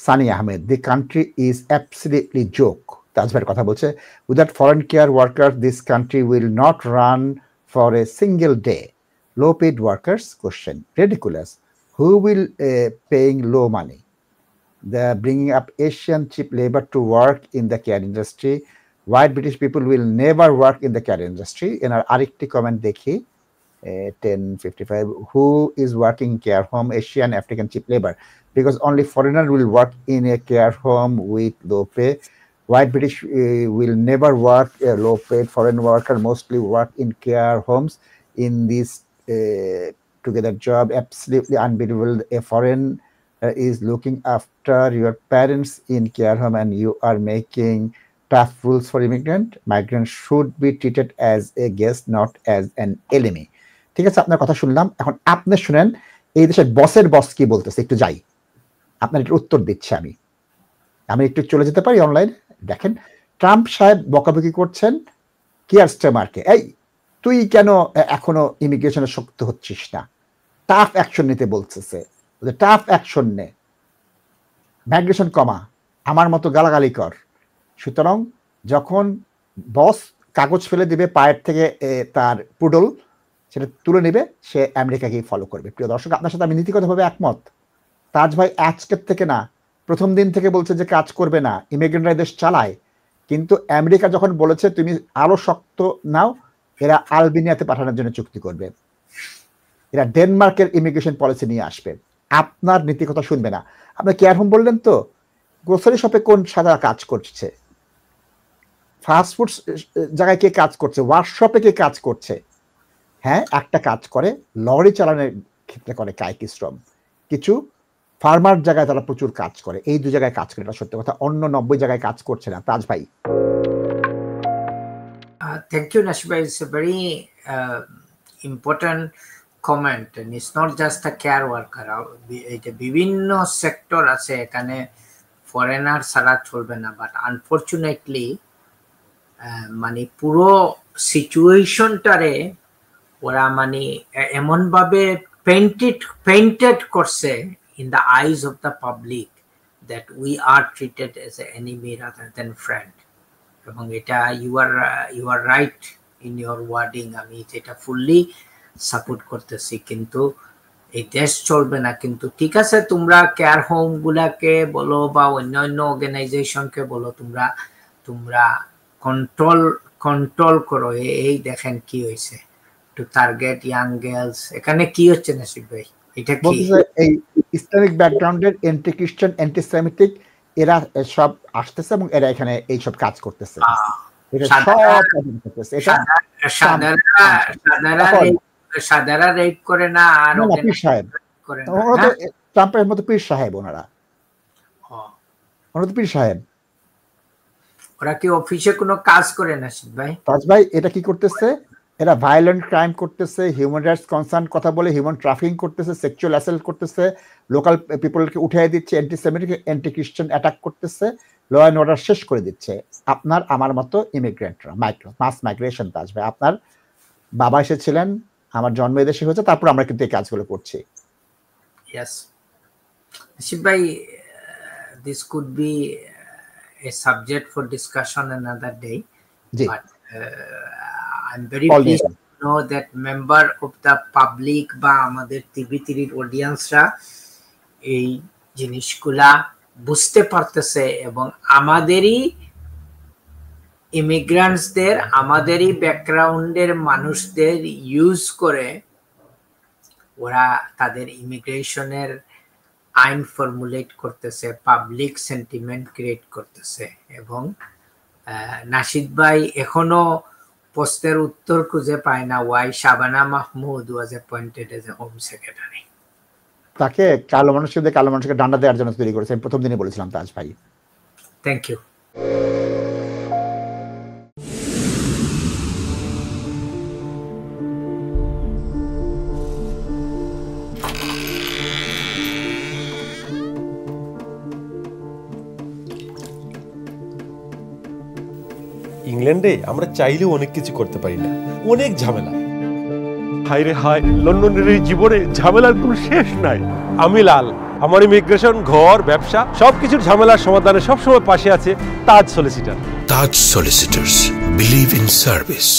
Sunny Ahmed, the country is absolutely joke. তাজ ভাইয়ের কথা বলছে, without foreign care workers this country will not run for a single day. Low paid workers, question, ridiculous. Who will paying low money? They're bringing up Asian cheap labor to work in the care industry. White British people will never work in the care industry. In our আরেকটি comment দেখি 1055, who is working in care home? Asian, African cheap labor, because only foreigner will work in a care home with low pay. White British will never work a low paid. Foreign worker mostly work in care homes in this together job. Absolutely unbelievable. A foreign is looking after your parents in care home and you are making tough rules for immigrant. Migrants should be treated as a guest, not as an enemy. ঠিক আছে, আপনার কথা শুনলাম, এখন আপনি শুনেন এই দেশের বসের বস কি বলতেছে, একটু যাই, আপনার একটু উত্তর দিচ্ছি আমি একটু চলে যেতে পারি অনলাইনে। দেখেন, ট্রাম্প সাহেব বকাবকি করছেন কিয়ার স্টারমারকে, এই তুই কেন এখনো ইমিগ্রেশনে শক্ত হচ্ছিস না, টাফ অ্যাকশন নিতে বলতেছে, টাফ অ্যাকশন নে, মাইগ্রেশন কমা, আমার মতো গালাগালি কর। সুতরাং যখন বস কাগজ ফেলে দিবে পায়ের থেকে তার পুডল সেটা তুলে নেবে, সে আমেরিকাকেই ফলো করবে। প্রিয় দর্শক, আপনার সাথে আমি নীতিগতভাবে একমত। তাজ ভাই আজকের থেকে না, প্রথম দিন থেকে বলছে যে কাজ করবে না, ইমিগ্রেন্টরা দেশ চালায়, কিন্তু আমেরিকা যখন বলেছে তুমি আরো শক্ত নাও, এরা আলবেনিয়াতে পাঠানোর জন্য চুক্তি করবে, এরা ডেনমার্কের ইমিগ্রেশন পলিসি নিয়ে আসবে। আপনার নীতি কথা শুনবে না। আপনি কেয়ার হোম বললেন তো, গ্রোসারি শপে কোন সাদা কাজ করছে, ফাস্টফুড জায়গায় কে কাজ করছে, ওয়ার্কশপে কে কাজ করছে? হ্যাঁ, একটা কাজ করে লরি চালানোর ক্ষেত্রে করে কায়িক শ্রম, কিছু ফার্মার জায়গায় তারা প্রচুর কাজ করে, এই দু জায়গায় কাজ করে, এটা সত্য কথা, অন্য 90 জায়গায় কাজ করছে না। তাজ ভাই। Thank you, Nashib. It's a very important comment, and it's not just a care worker. এটা বিভিন্ন সেক্টর আছে এখানে ফরেনার ছাড়া চলবে না, বাট আনফরচুনেটলি মানে পুরো সিচুয়েশনটারে ওরা মানে এমন ভাবে পেইন্টেড করছে in the eyes of the public that we are treated as an enemy rather than friend. এবং এটা you are right in your wording, আমি যেটা ফুললি সাপোর্ট করতেছি। কিন্তু এই দেশ চলবে না। কিন্তু ঠিক আছে, তোমরা কেয়ার হোম গুলাকে বলো বা অন্যান্য অর্গানাইজেশনকে বলো, তোমরা কন্ট্রোল করো। এই দেখেন কি হয়েছে, টু টার্গেট ইয়াং গার্লস। এখানে কি হচ্ছে নাসিব ভাই? এটা কি এই ইসলামিক ব্যাকগ্রাউন্ডের এন্টি খ্রিস্টান, অ্যান্টি সেমিটিক এরা সব আসতেছে এবং এরা এখানে এই সব কাজ করতেছে। সাদারা রেপ করে না, আর পীর সাহেব করে না, ট্রাম্পের মতো পীর সাহেব, ওনারা তো পীর সাহেব। ওরা কি অফিসে কোনো কাজ করে না ভাই? তাজ ভাই, এটা কি করতেছে? এরা ভায়োলেন্ট ক্রাইম করতেছে, হিউম্যান রাইটস কনসার্ন কথা বলে হিউম্যান ট্রাফিকিং করতেছে, সেক্সুয়াল অ্যাসল্ট করতেছে, লোকাল পিপলকে উঠিয়ে দিচ্ছে, অ্যান্টি সেমিটিক, অ্যান্টি খ্রিস্টান অ্যাটাক করতেছে, ল অ্যান্ড অর্ডার শেষ করে দিচ্ছে। আপনার আমার মতো ইমিগ্রেন্টরা, মাস মাইগ্রেশন। তাজ ভাই, আপনার বাবা এসেছিলেন, আমার জন্ম এদেশে হয়েছে, তারপর আমরা কিন্তু এই কাজগুলো করছি। ইয়েস শিব ভাই, this could be a subject for discussion another day, but I'm very pleased to know that member of the public বা আমাদের টিভি3 অডিয়েন্সরা এই জিনিসগুলা বুঝতে পারতেছে এবং আমাদেরই ইমিগ্রান্টসদের, আমাদেরই ব্যাকগ্রাউন্ডের মানুষদের ইউজ করে ওরা তাদের ইমিগ্রেশনের আইন ফর্মুলেট করতেছে, পাবলিক সেন্টিমেন্ট ক্রিয়েট করতেছে। এবং নাশিদ ভাই এখনো প্রশ্নের উত্তর খুঁজে পায় না, why Shabana Mahmood was appointed as a home secretary. তাকে কালো মানুষকে কালো মানুষকে ডান্ডা দেওয়ার জন্য তৈরি করেছে, আমি প্রথম দিনে বলেছিলাম। তাজ ভাই, থ্যাংক ইউ। ইংল্যান্ডে আমরা চাইলেও অনেক কিছু করতে পারি না, অনেক ঝামেলা। হায় রে হায়, লন্ডনের এই জীবনে ঝামেলার কোনো শেষ নাই। আমি লাল, আমার ইমিগ্রেশন, ঘর, ব্যবসা সবকিছুর ঝামেলার সমাধানে সবসময় পাশে আছে তাজ solicitor. Taj Solicitors. Believe in service.